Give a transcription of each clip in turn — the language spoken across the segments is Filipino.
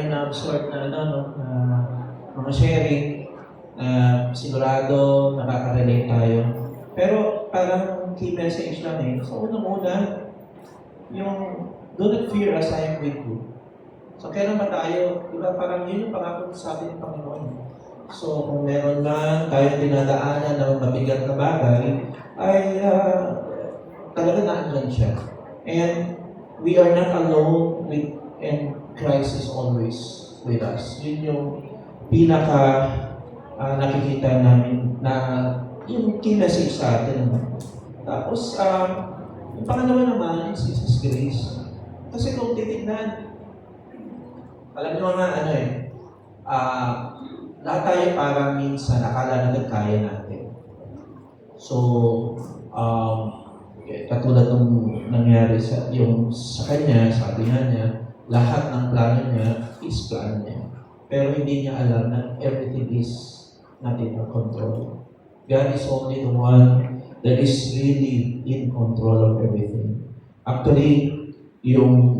tayong na-absorb na, na mga sharing na sigurado nakaka-relate tayo. Pero parang key message lang sa unang-una, yung do not fear as I am with you. So kailan ba tayo, diba parang yun yung pangako sa atin ng Panginoon. So kung meron man tayong dinadaanan ng mabigat na bagay, ay talaga naandyan siya. And we are not alone and Christ is always with us. Yun yung pinaka nakikita namin na yung key message sa atin. Tapos, yung pangalawa naman is Jesus Grace. Kasi kung titignan, alam nyo nga lahat tayo parang minsan nakala na kaya natin. So, katulad nung nangyari sa kanya, sabi niya, lahat ng plano niya is plano niya. Pero hindi niya alam na everything is not in our control. God is only the one that is really in control of everything. Actually, yung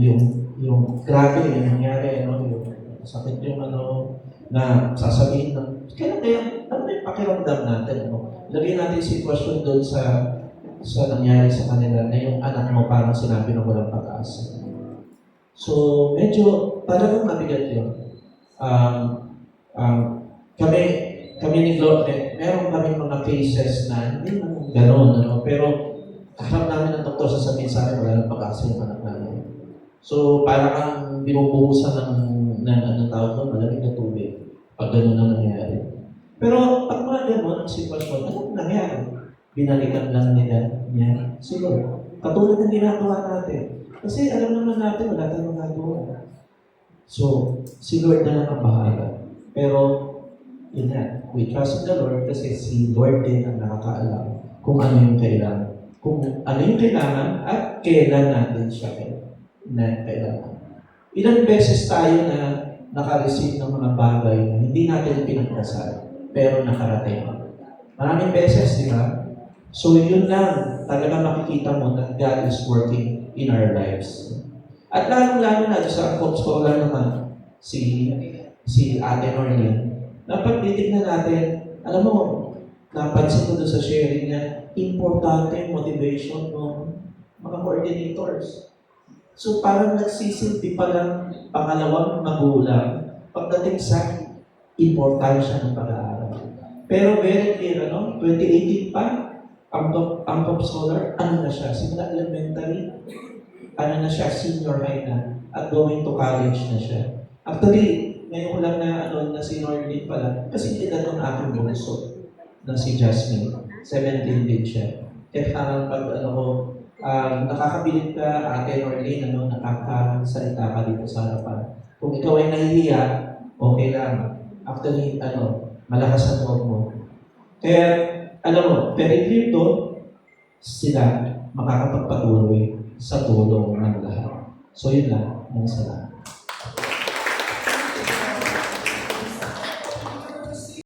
grabe yung nangyari, yung sakit yung na sasabihin ng, kaya ano yung pakiramdam natin, Lagyan natin sitwasyon doon sa nangyari sa kanila na yung anak mo parang sinabi na walang pag-asa. So, medyo talagang mabigat yun. Kami ni Globe, meron kami mga cases na hindi naman gano'n, pero harap namin ng doktor sasabihin sa akin, wala nang pag-asa yung anak namin. So, parang ang binubuhusan ng tawag doon, malamig na tubig pag gano'n na nangyari. Pero pag mga gano'n ang sitwasyon, anong nangyari? Binalikan lang niya si Lord. Katulad ng ginagawa natin. Kasi alam naman natin, wala tayong magagawa. So, si Lord na lang ang bahala. Pero, yun na, we trust in the Lord kasi si Lord din ang nakakaalam kung ano yung kailangan. Kung ano yung kailangan at kailan natin siya kailangan. Ilang beses tayo na naka-receive ng mga bagay na hindi natin pinagdasal, pero nakarating. Maraming beses, di ba? So, yun lang, talaga makikita mo na God is working in our lives. At lalong-lalo na sa scholar naman, si Ate Norlene, dapat titignan natin, alam mo, napansin ko doon sa sharing niya, importante yung motivation ng mga coordinators. So parang nagsisilbi pa lang pangalawang magulang pagdating sa importansya ng pag-aaral. Pero very clear, 2018 pa, ang top scholar, na siya? Simula elementary, na siya? Senior high na. At going to college na siya. Actually, ngayon ko lang na senior din pala, kasi hindi na ng aking bunso na si Jasmine. 17 din siya. Kaya parang pag nakakabilib ka, Ate Norlene, nakakasalita ka dito sa harapan. Kung ikaw ay nahihiya, okay lang. Actually, malakas ang loob mo. Kaya, alam mo, very clear doon, sila makakapagpatuloy sa tulong ng lahat. So, yun lang. Salamat.